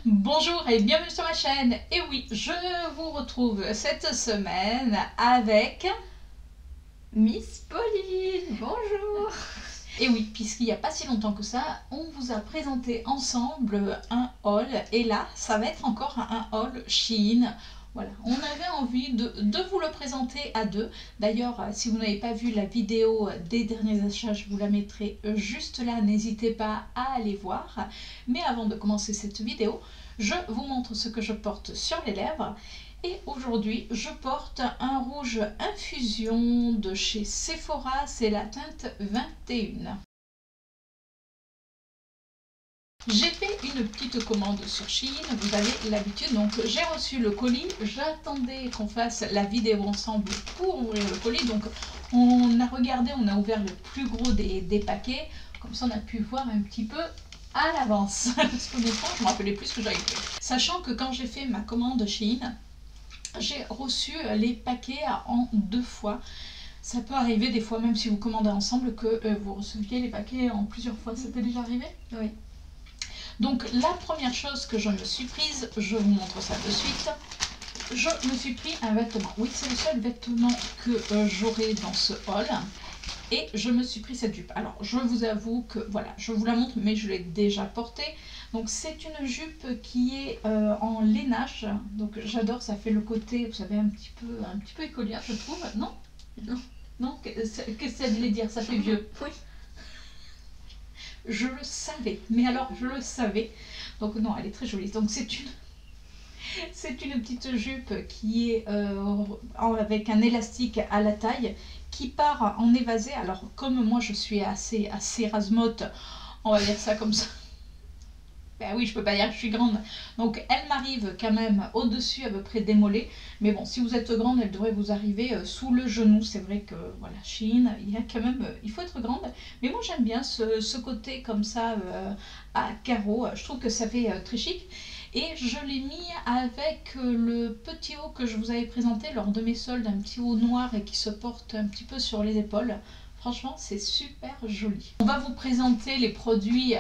Bonjour et bienvenue sur ma chaîne. Et oui, je vous retrouve cette semaine avec Miss Pauline. Bonjour. Et oui, puisqu'il n'y a pas si longtemps que ça, on vous a présenté ensemble un haul. Et là, ça va être encore un haul Shein. Voilà, on avait envie de vous le présenter à deux. D'ailleurs, si vous n'avez pas vu la vidéo des derniers achats, je vous la mettrai juste là. N'hésitez pas à aller voir. Mais avant de commencer cette vidéo, je vous montre ce que je porte sur les lèvres. Et aujourd'hui, je porte un rouge infusion de chez Sephora, c'est la teinte 21. J'ai fait une petite commande sur Shein, vous avez l'habitude, donc j'ai reçu le colis, j'attendais qu'on fasse la vidéo ensemble pour ouvrir le colis, donc on a regardé, on a ouvert le plus gros des paquets, comme ça on a pu voir un petit peu à l'avance, parce qu'honnêtement je me rappelais plus ce que j'avais fait. Sachant que quand j'ai fait ma commande Shein, j'ai reçu les paquets en 2 fois. Ça peut arriver des fois, même si vous commandez ensemble, que vous receviez les paquets en plusieurs fois. Ça t'est déjà arrivé? Oui. Donc la première chose que je me suis prise, je vous montre ça de suite. Je me suis pris un vêtement. Oui, c'est le seul vêtement que j'aurai dans ce haul. Et je me suis pris cette jupe. Alors, je vous avoue que, voilà, je vous la montre, mais je l'ai déjà portée. Donc, c'est une jupe qui est en lainage. Donc, j'adore, ça fait le côté, vous savez, un petit peu écolière, je trouve. Non? Non. Non? Qu'est-ce que ça voulait dire? Ça fait vieux. Oui. Je le savais. Mais alors, je le savais. Donc, non, elle est très jolie. Donc, c'est une petite jupe qui est avec un élastique à la taille qui part en évasé. Alors comme moi je suis assez rasemote, on va dire ça comme ça. Ben oui, je peux pas dire que je suis grande. Donc elle m'arrive quand même au-dessus à peu près des mollets. Mais bon, si vous êtes grande, elle devrait vous arriver sous le genou. C'est vrai que voilà, Shein, il y a quand même, il faut être grande. Mais moi j'aime bien ce côté comme ça à carreaux. Je trouve que ça fait très chic. Et je l'ai mis avec le petit haut que je vous avais présenté lors de mes soldes, un petit haut noir et qui se porte un petit peu sur les épaules. Franchement, c'est super joli. On va vous présenter les produits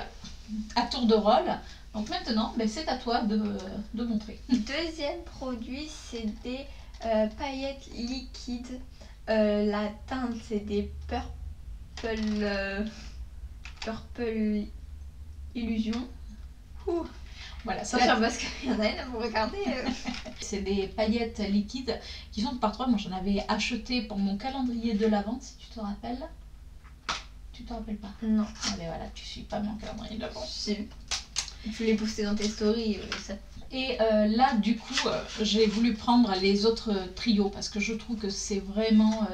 à tour de rôle. Donc maintenant, ben, c'est à toi de montrer. Deuxième produit, c'est des paillettes liquides. La teinte, c'est des Purple Illusion. Ouh. Voilà, ça là, parce qu'il y en a une à vous regarder. C'est des paillettes liquides qui sont par 3. Moi, j'en avais acheté pour mon calendrier de l'Avent, si tu te rappelles. Tu te rappelles pas? Non. Ah ben voilà, tu suis pas mon calendrier de l'Avent. Si. Tu l'ai posté dans tes stories. Ça. Et là, du coup, j'ai voulu prendre les autres trios parce que je trouve que c'est vraiment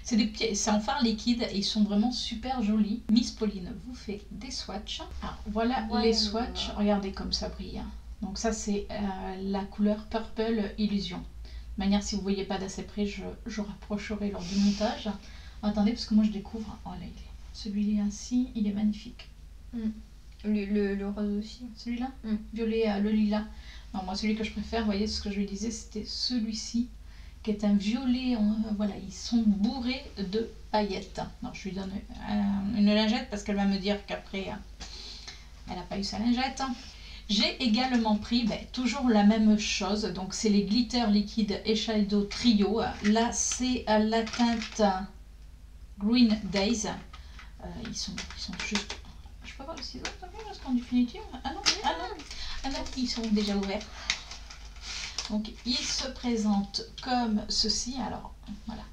c'est en fard liquide et ils sont vraiment super jolis. Miss Pauline vous fait des swatchs. Alors, voilà les swatchs. Regardez comme ça brille. Donc ça, c'est la couleur Purple Illusion. De manière, si vous ne voyez pas d'assez près, je rapprocherai lors du montage. Attendez, parce que moi, je découvre. Oh là, celui-là ainsi, il est magnifique. Le rose aussi. Celui-là violet, le lilas. Non, moi, celui que je préfère, vous voyez, ce que je lui disais, c'était celui-ci, qui est un violet. Voilà, ils sont bourrés de paillettes. Non, je lui donne une lingette parce qu'elle va me dire qu'après, elle n'a pas eu sa lingette. J'ai également pris toujours la même chose. Donc, c'est les glitter liquide eyeshadow trio. Là, c'est la teinte Green Days. Ils sont juste... Je peux avoir le ciseau parce qu'en définitive... Ah non, ils sont déjà ouverts. Donc ils se présentent comme ceci. Alors voilà,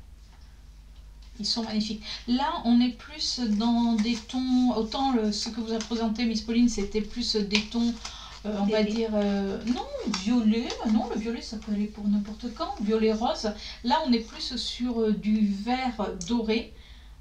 ils sont magnifiques. Là on est plus dans des tons, autant ce que vous a présenté Miss Pauline c'était plus des tons on va dire non violet, non le violet ça peut aller pour n'importe quand, violet rose. Là on est plus sur du vert doré.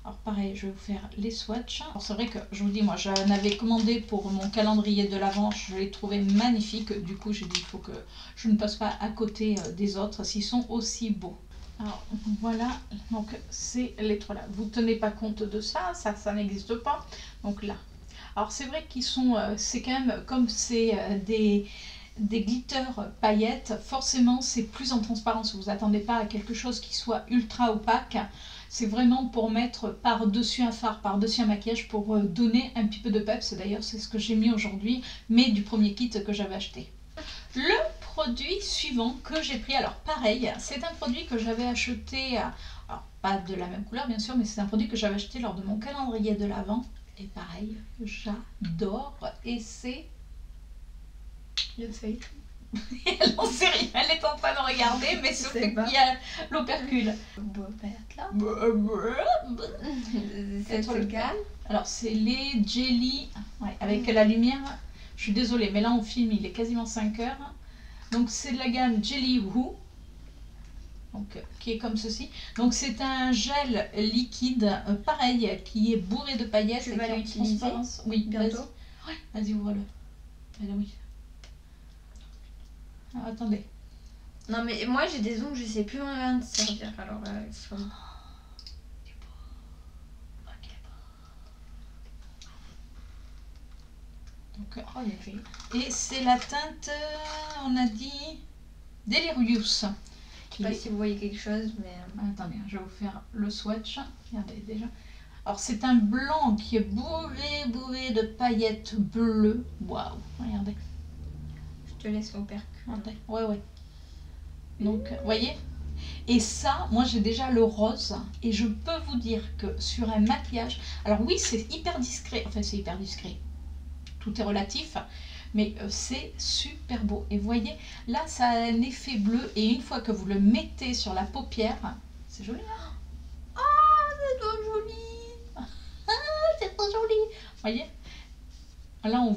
Alors pareil, je vais vous faire les swatchs. Alors c'est vrai que je vous dis, moi j'en avais commandé pour mon calendrier de l'Avent, je l'ai trouvé magnifique. Du coup j'ai dit, il faut que je ne passe pas à côté des autres s'ils sont aussi beaux. Alors voilà, donc c'est les trois là. Vous ne tenez pas compte de ça, ça n'existe pas. Donc là. Alors c'est vrai qu'ils sont, c'est quand même, comme c'est des glitters paillettes, forcément c'est plus en transparence. Vous attendez pas à quelque chose qui soit ultra opaque. C'est vraiment pour mettre par-dessus un fard, par-dessus un maquillage, pour donner un petit peu de peps. D'ailleurs, c'est ce que j'ai mis aujourd'hui, mais du premier kit que j'avais acheté. Le produit suivant que j'ai pris, alors pareil, c'est un produit que j'avais acheté, alors pas de la même couleur bien sûr, mais c'est un produit que j'avais acheté lors de mon calendrier de l'Avent. Et pareil, j'adore. Et c'est... Le feuilleton. Elle n'en sait rien, elle est en train de regarder, mais sauf qu'il y a l'opercule. Bon, ben, là. C'est C'est le calme. Alors c'est les jelly, ouais, avec la lumière. Je suis désolée, mais là on filme, il est quasiment 5 heures. Donc c'est de la gamme Jelly Woo, donc, qui est comme ceci. Donc c'est un gel liquide, pareil, qui est bourré de paillettes. Tu et vas qui est en l'utiliser transparence. Oui, bientôt. Vas-y, ouvre-le. Oui. Ah, attendez. Non mais moi j'ai des ongles, je sais plus rien de servir. Alors ils sont... Donc, en effet. Et c'est la teinte, on a dit, Delirious. Je sais pas si vous voyez quelque chose, mais... Attendez, je vais vous faire le swatch. Regardez déjà. Alors c'est un blanc qui est bourré de paillettes bleues. Waouh, regardez. Je te laisse l'opercule. Regardez. Ouais. Donc, voyez. Et ça, moi j'ai déjà le rose. Et je peux vous dire que sur un maquillage... Alors oui, c'est hyper discret. Enfin, c'est hyper discret. Tout est relatif. Mais c'est super beau. Et vous voyez, là, ça a un effet bleu. Et une fois que vous le mettez sur la paupière... C'est joli, hein? C'est trop joli. C'est trop joli. Vous voyez, là on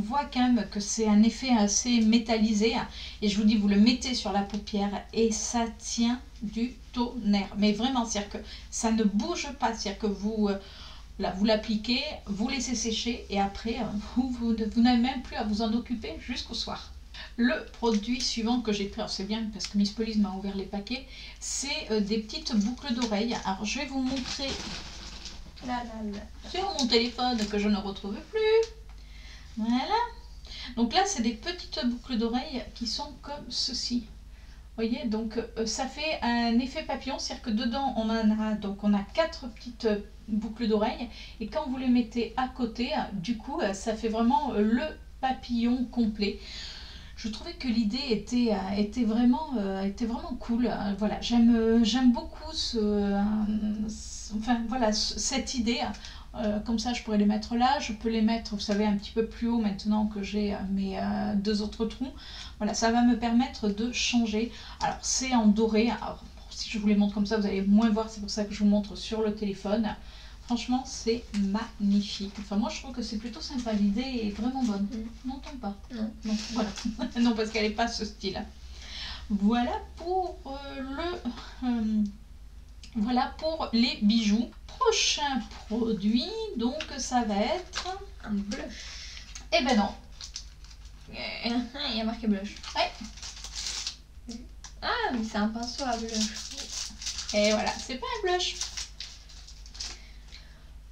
voit quand même que c'est un effet assez métallisé. Et je vous dis, vous le mettez sur la paupière et ça tient du tonnerre. Mais vraiment, c'est-à-dire que ça ne bouge pas. C'est-à-dire que vous l'appliquez, vous laissez sécher et après, vous n'avez même plus à vous en occuper jusqu'au soir. Le produit suivant que j'ai pris, alors c'est bien parce que Miss Police m'a ouvert les paquets, c'est des petites boucles d'oreilles. Alors je vais vous montrer sur mon téléphone que je ne retrouve plus. Voilà. Donc là, c'est des petites boucles d'oreilles qui sont comme ceci. Vous voyez, donc ça fait un effet papillon, c'est-à-dire que dedans, on a 4 petites boucles d'oreilles. Et quand vous les mettez à côté, du coup, ça fait vraiment le papillon complet. Je trouvais que l'idée était vraiment cool. Voilà, j'aime beaucoup cette idée. Comme ça, je pourrais les mettre là. Je peux les mettre, vous savez, un petit peu plus haut maintenant que j'ai mes 2 autres trous. Voilà, ça va me permettre de changer. Alors, c'est en doré. Alors, si je vous les montre comme ça, vous allez moins voir. C'est pour ça que je vous montre sur le téléphone. Franchement, c'est magnifique. Enfin, moi, je trouve que c'est plutôt sympa. L'idée est vraiment bonne. N'entends pas? Non. Voilà. Non, parce qu'elle n'est pas ce style. Voilà pour voilà pour les bijoux. Prochain produit, donc ça va être un blush. Eh ben non. Il y a marqué blush. Ouais. Ah, mais c'est un pinceau à blush. Et voilà, c'est pas un blush.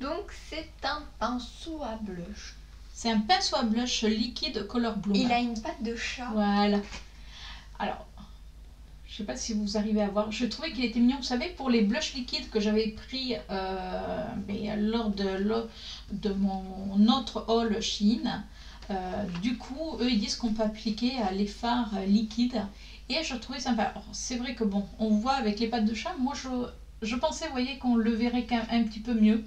Donc c'est un pinceau à blush. C'est un pinceau à blush liquide Color Bloom. Il a une patte de chat. Voilà. Alors, je sais pas si vous arrivez à voir. Je trouvais qu'il était mignon. Vous savez, pour les blushs liquides que j'avais pris lors de mon autre haul Shein, du coup, eux, ils disent qu'on peut appliquer les fards liquides. Et je trouvais sympa. C'est vrai que bon, on voit avec les pattes de chat. Moi, je pensais, vous voyez, qu'on le verrait un petit peu mieux.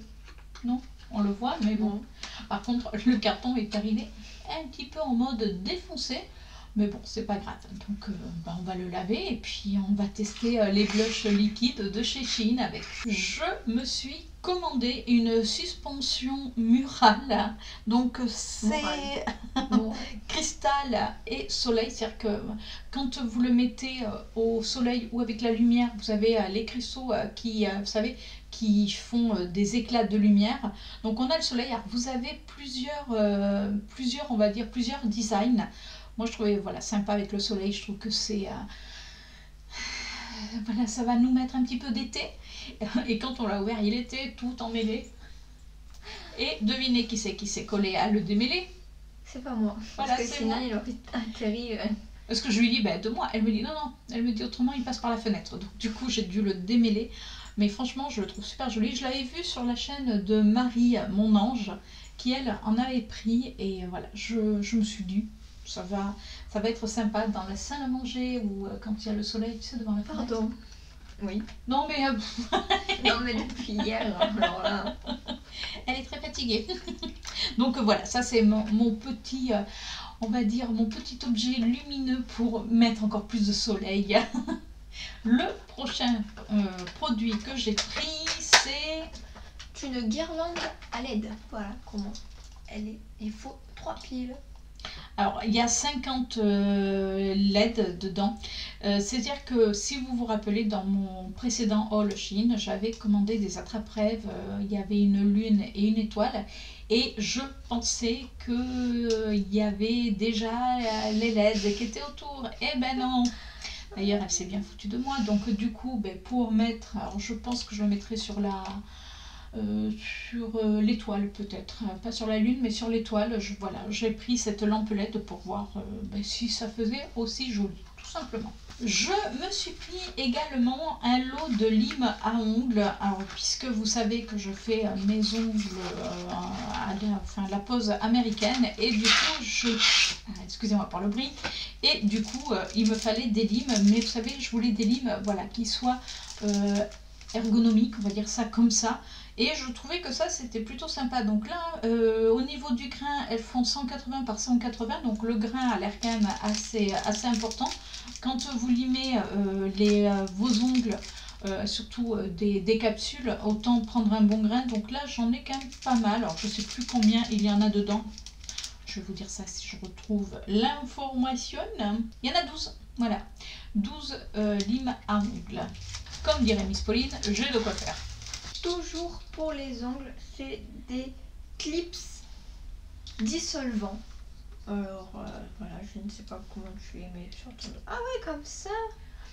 Non, on le voit, mais bon. Par contre, le carton est arrivé un petit peu en mode défoncé. Mais bon, c'est pas grave. Donc, on va le laver et puis on va tester les blushs liquides de chez Shein avec. Je me suis commandé une suspension murale. Donc, c'est cristal et soleil. C'est-à-dire que quand vous le mettez au soleil ou avec la lumière, vous avez les cristaux qui, vous savez, qui font des éclats de lumière. Donc, on a le soleil. Alors, vous avez plusieurs, on va dire, plusieurs designs. Moi, je trouvais sympa avec le soleil. Je trouve que c'est... voilà, ça va nous mettre un petit peu d'été. Et quand on l'a ouvert, il était tout emmêlé. Et devinez qui s'est collé à le démêler? C'est pas moi. Voilà, parce que sinon, il aurait atterri... Parce que je lui dis, de moi. Elle me dit, non. Elle me dit, autrement, il passe par la fenêtre. Donc, du coup, j'ai dû le démêler. Mais franchement, je le trouve super joli. Je l'avais vu sur la chaîne de Marie, mon ange, qui elle en avait pris. Et voilà, je me suis dit, ça va être sympa dans la salle à manger ou quand il y a le soleil, tu sais, devant la fenêtre. Pardon. Oui. Non mais... Non mais depuis hier, alors là... Elle est très fatiguée. Donc voilà, ça c'est mon petit... on va dire mon petit objet lumineux pour mettre encore plus de soleil. Le prochain produit que j'ai pris, c'est une guirlande à LED. Voilà comment elle est. Il faut 3 piles. Alors, il y a 50 LED dedans. C'est-à-dire que si vous vous rappelez, dans mon précédent haul Shein, j'avais commandé des attrape-rêves. Il y avait une lune et une étoile. Et je pensais qu'il y avait déjà les LED qui étaient autour. Eh ben non! D'ailleurs, elle s'est bien foutue de moi. Donc, du coup, pour mettre... Alors, je pense que je le mettrai sur la... l'étoile peut-être, pas sur la lune mais sur l'étoile. Voilà, j'ai pris cette lampe LED pour voir si ça faisait aussi joli, tout simplement. Je me suis pris également un lot de lime à ongles. Alors puisque vous savez que je fais mes ongles à la pose américaine, et du coup excusez-moi pour le bruit, et du coup il me fallait des limes, mais vous savez je voulais des limes voilà qui soient ergonomiques, on va dire ça comme ça. Et je trouvais que ça c'était plutôt sympa. Donc là au niveau du grain, elles font 180 par 180, donc le grain a l'air quand même assez important. Quand vous limez vos ongles, surtout des capsules, autant prendre un bon grain. Donc là j'en ai quand même pas mal. Alors je sais plus combien il y en a dedans. Je vais vous dire ça si je retrouve l'information. Il y en a 12. Voilà, 12 limes à ongles. Comme dirait Miss Pauline, j'ai de quoi faire. Toujours pour les ongles, c'est des clips dissolvants. Alors voilà, je ne sais pas comment tu les mets sur ton... Ah ouais, comme ça.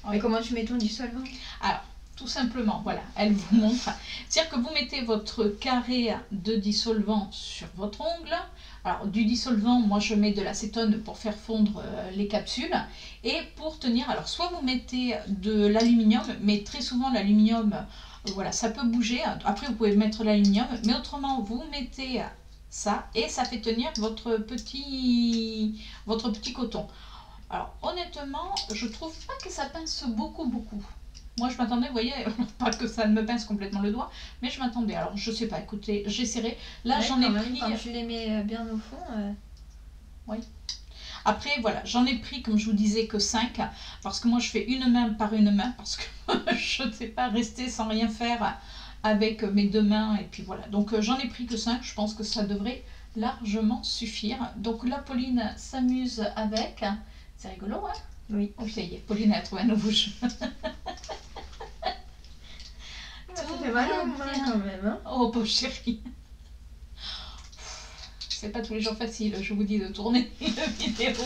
Oui. Mais comment tu mets ton dissolvant? Alors, tout simplement, voilà, elle vous montre. C'est-à-dire que vous mettez votre carré de dissolvant sur votre ongle. Alors, du dissolvant, moi je mets de l'acétone pour faire fondre les capsules. Et pour tenir, alors soit vous mettez de l'aluminium, mais très souvent l'aluminium, voilà, ça peut bouger. Après, vous pouvez mettre l'aluminium, mais autrement, vous mettez ça et ça fait tenir votre petit coton. Alors, honnêtement, je trouve pas que ça pince beaucoup. Moi, je m'attendais, vous voyez, pas que ça ne me pince complètement le doigt, mais je m'attendais. Alors, je sais pas, écoutez, j'essaierai. Là, ouais, j'en ai pris... Quand tu les mets bien au fond... Oui. Après, voilà, j'en ai pris, comme je vous disais, que 5, parce que moi, je fais une main par une main, parce que je ne sais pas rester sans rien faire avec mes deux mains, et puis voilà. Donc, j'en ai pris que 5, je pense que ça devrait largement suffire. Donc, là, Pauline s'amuse avec... C'est rigolo, hein? Oui. Oh, ça y est, Pauline a trouvé un nouveau jeu. Ça fait mal aux mains quand même, hein? Oh, pauvre chérie. C'est pas tous les jours facile, je vous dis, de tourner une vidéo.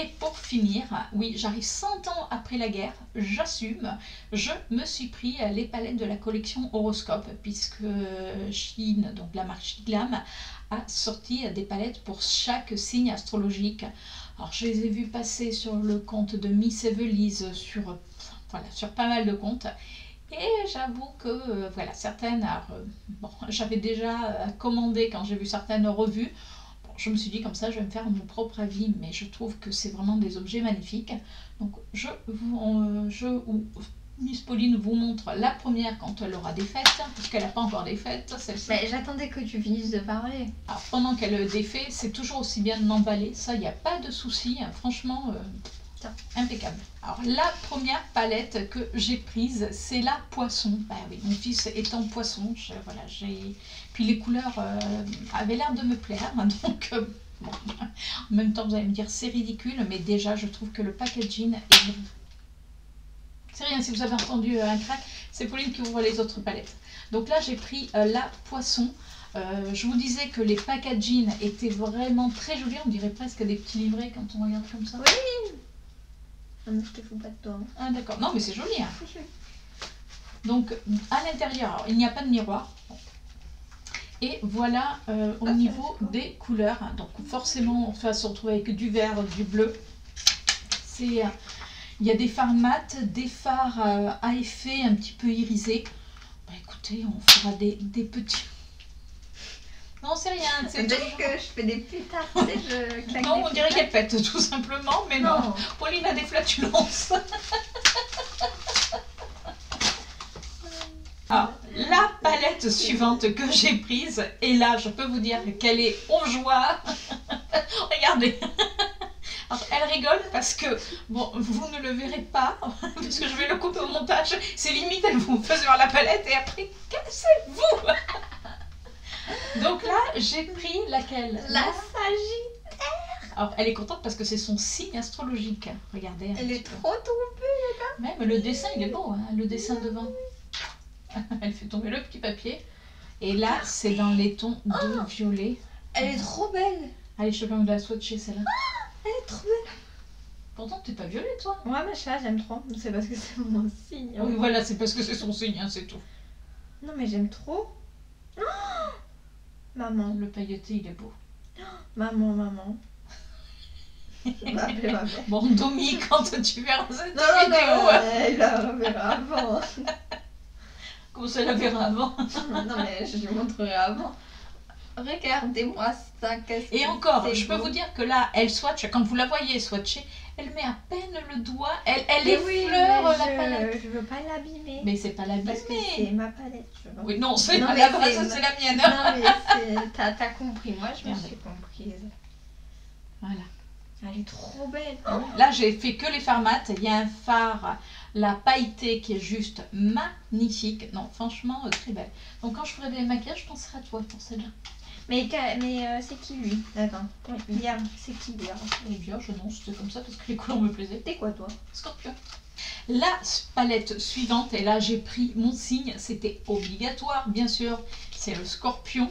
Et pour finir, oui, j'arrive 100 ans après la guerre, j'assume, je me suis pris les palettes de la collection Horoscope, puisque Shein, donc la marque Shiglam, a sorti des palettes pour chaque signe astrologique. Alors je les ai vues passer sur le compte de Miss Evelise, sur pas mal de comptes. Et j'avoue que voilà, certaines, bon, j'avais déjà commandé quand j'ai vu certaines revues. Bon, je me suis dit comme ça, je vais me faire mon propre avis, mais je trouve que c'est vraiment des objets magnifiques. Donc Miss Pauline vous montre la première quand elle aura des fêtes, parce qu'elle n'a pas encore des fêtes, celle-ci. Mais j'attendais que tu finisses de parler. Alors pendant qu'elle défait, c'est toujours aussi bien de m'emballer, ça il n'y a pas de souci, franchement... impeccable. Alors la première palette que j'ai prise, c'est la poisson. Bah oui, mon fils étant poisson, voilà, puis les couleurs avaient l'air de me plaire, donc bon, en même temps vous allez me dire c'est ridicule, mais déjà je trouve que le packaging est... C'est rien, si vous avez entendu un crack, c'est Pauline qui ouvre les autres palettes. Donc là j'ai pris la poisson. Je vous disais que les packaging étaient vraiment très jolis, on dirait presque des petits livrets quand on regarde comme ça. Oui. Non, je te fous pas de toi. Hein. Ah d'accord, non mais c'est joli. Hein. Donc à l'intérieur, il n'y a pas de miroir. Et voilà au niveau des couleurs. Donc forcément on va se retrouver avec du vert, du bleu. C'est Il y a des fards mat, des fards à effet un petit peu irisé. Bah écoutez, on fera des petits... Non, c'est rien. C'est Dès toujours... que je fais des pétards, tu sais, je claque Non, des on dirait pétards. qu'elle pète tout simplement, mais non. Pauline a des flatulences. Alors, la palette suivante que j'ai prise, et là, je peux vous dire qu'elle est en joie. Regardez. Alors, elle rigole parce que, bon, vous ne le verrez pas, parce que je vais le couper au montage. C'est limite, elle vous fait sur la palette et après, cassez-vous. Donc là, j'ai pris laquelle? La Sagittaire. Alors, elle est contente parce que c'est son signe astrologique. Regardez. Elle est trop tombée. Ouais, mais le dessin, il est beau, hein, le dessin devant. Elle fait tomber le petit papier. Et là, c'est dans les tons de violet. Elle est trop belle. Allez, je te permets de la swatcher, celle-là. Elle est trop belle. Pourtant, t'es pas violet, toi. Ouais, mais je sais, j'aime trop. C'est parce que c'est mon signe. Oui, voilà, c'est parce que c'est son signe, hein, c'est tout. Non, mais j'aime trop. Oh, maman. Le pailleté, il est beau. Maman. Je vais appeler ma mère. Bon, Domi, quand tu verras cette Non, vidéo... il la reverra avant. Comment ça la verra avant? Non, mais je lui montrerai avant. Regardez-moi ça, qu'est-ce Et que encore, c'est je peux beau. vous dire que là, elle swatch, quand vous la voyez swatcher, elle met à peine le doigt, elle Mais oui, effleure mais la palette. je veux pas l'abîmer. Mais c'est pas la Parce que c'est l'abîmer. ma palette, tu vois. Oui, non, c'est Non, pas mais la c'est base, ma- c'est la mienne. Non, mais t'as compris. Moi, je me Regardez. suis comprise. Voilà. Elle est trop belle. Là, j'ai fait que les fards mat. Il y a un phare, la pailletée, qui est juste magnifique. Non, franchement, très belle. Donc, quand je ferai des maquillages, je penserai à toi pour celle-là. Mais c'est qui lui? D'accord. Oui, Vierge, c'est qui Vierge? Les vierges, non, c'était comme ça parce que les couleurs me plaisaient. T'es quoi, toi? Scorpion. La palette suivante, et là j'ai pris mon signe, c'était obligatoire, bien sûr, c'est le Scorpion.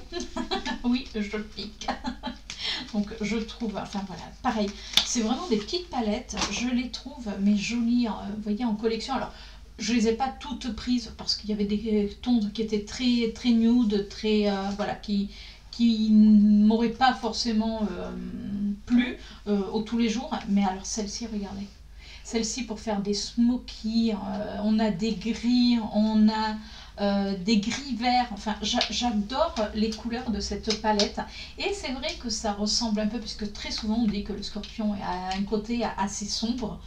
Oui, je pique. Donc je trouve, enfin voilà, pareil, c'est vraiment des petites palettes, je les trouve mais jolies, vous voyez, en collection. Alors, je les ai pas toutes prises parce qu'il y avait des tons qui étaient très, très nude, très, voilà, qui m'auraient pas forcément plu au tous les jours. Mais alors celle-ci, regardez. Celle-ci pour faire des smokies, on a des gris, on a des gris verts. Enfin, j'adore les couleurs de cette palette. Et c'est vrai que ça ressemble un peu, puisque très souvent on dit que le Scorpion a un côté assez sombre.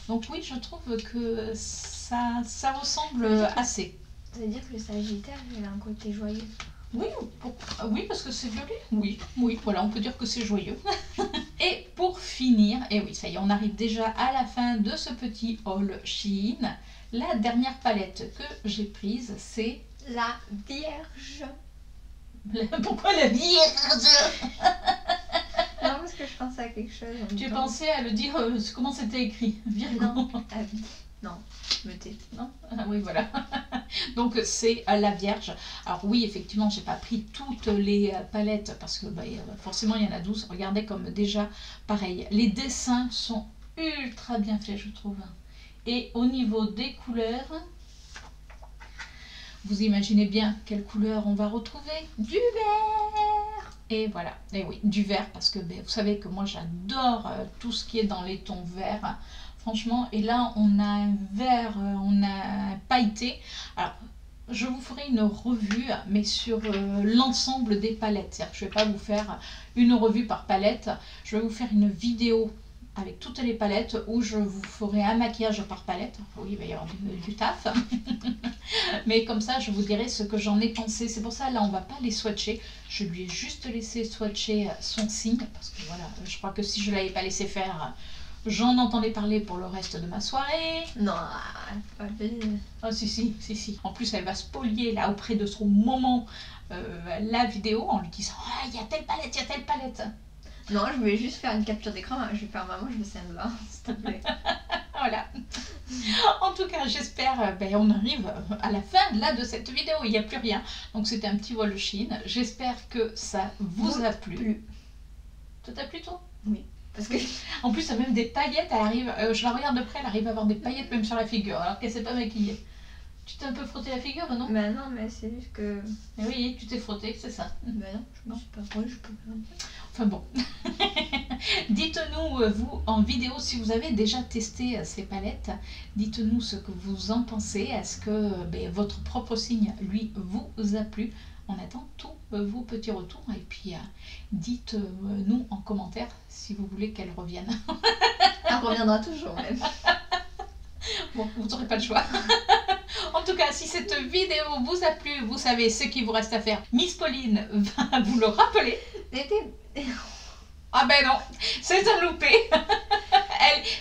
Donc oui, je trouve que ça ressemble assez. Ça veut dire que le Sagittaire, il a un côté joyeux. Oui, oui, parce que c'est violet. Oui, oui, voilà, on peut dire que c'est joyeux. Et pour finir, et oui, ça y est, on arrive déjà à la fin de ce petit haul Shein. La dernière palette que j'ai prise, c'est... La Vierge. Pourquoi la Vierge? Non, parce que je pensais à quelque chose. en même Tu temps. pensais à le dire, comment c'était écrit? Virgo. Non, non, me tais. Non, ah oui, voilà. Donc c'est la Vierge. Alors oui, effectivement, j'ai pas pris toutes les palettes parce que forcément il y en a 12. Regardez comme déjà, pareil, les dessins sont ultra bien faits, je trouve. Et au niveau des couleurs, vous imaginez bien quelle couleur on va retrouver? Du vert. Et voilà, et oui, du vert parce que vous savez que moi j'adore tout ce qui est dans les tons verts. Franchement, et là on a un vert, on a un pailleté. Alors, je vous ferai une revue, mais sur l'ensemble des palettes. C'est-à-dire que je ne vais pas vous faire une revue par palette. Je vais vous faire une vidéo avec toutes les palettes où je vous ferai un maquillage par palette. Oui, il va y avoir du taf. Mais comme ça, je vous dirai ce que j'en ai pensé. C'est pour ça, là, on ne va pas les swatcher. Je lui ai juste laissé swatcher son signe. Parce que voilà, je crois que si je ne l'avais pas laissé faire... J'en entendais parler pour le reste de ma soirée. Non, pas bien. Oh si. En plus, elle va spolier là auprès de son moment la vidéo en lui disant « Ah, il y a telle palette, il y a telle palette !» Non, je voulais juste faire une capture d'écran. Je vais faire maman, je veux celle-là, s'il te plaît. Voilà. En tout cas, j'espère, on arrive à la fin là de cette vidéo. Il n'y a plus rien. Donc c'était un petit vol Shein. J'espère que ça vous a plu. Ça t'a plu toi? Oui. Parce que... En plus, elle a même des paillettes, elle arrive, je la regarde de près, elle arrive à avoir des paillettes même sur la figure, alors qu'elle s'est pas maquillée. Tu t'es un peu frotté la figure, non? Bah non, mais c'est juste que... Mais oui, tu t'es frotté, c'est ça. Bah non, je me suis pas frotté, je peux pas. Enfin bon. Dites-nous, vous, en vidéo, si vous avez déjà testé ces palettes. Dites-nous ce que vous en pensez. Est-ce que votre propre signe, lui, vous a plu? On attend tous vos petits retours. Et puis, dites-nous en commentaire si vous voulez qu'elle revienne. Elle reviendra toujours, même. Bon, vous n'aurez pas le choix. En tout cas, si cette vidéo vous a plu, vous savez ce qu'il vous reste à faire. Miss Pauline va vous le rappeler. Ah ben non, c'est un loupé.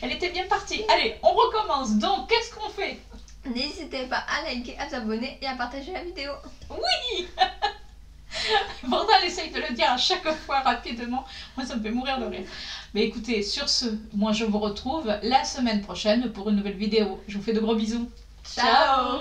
Elle était bien partie. Allez, on recommence. Donc, qu'est-ce qu'on fait? N'hésitez pas à liker, à vous abonner et à partager la vidéo. Oui. Pourtant, elle essaye de le dire à chaque fois rapidement. Moi, ça me fait mourir de rire. Mais écoutez, sur ce, moi, je vous retrouve la semaine prochaine pour une nouvelle vidéo. Je vous fais de gros bisous. Ciao.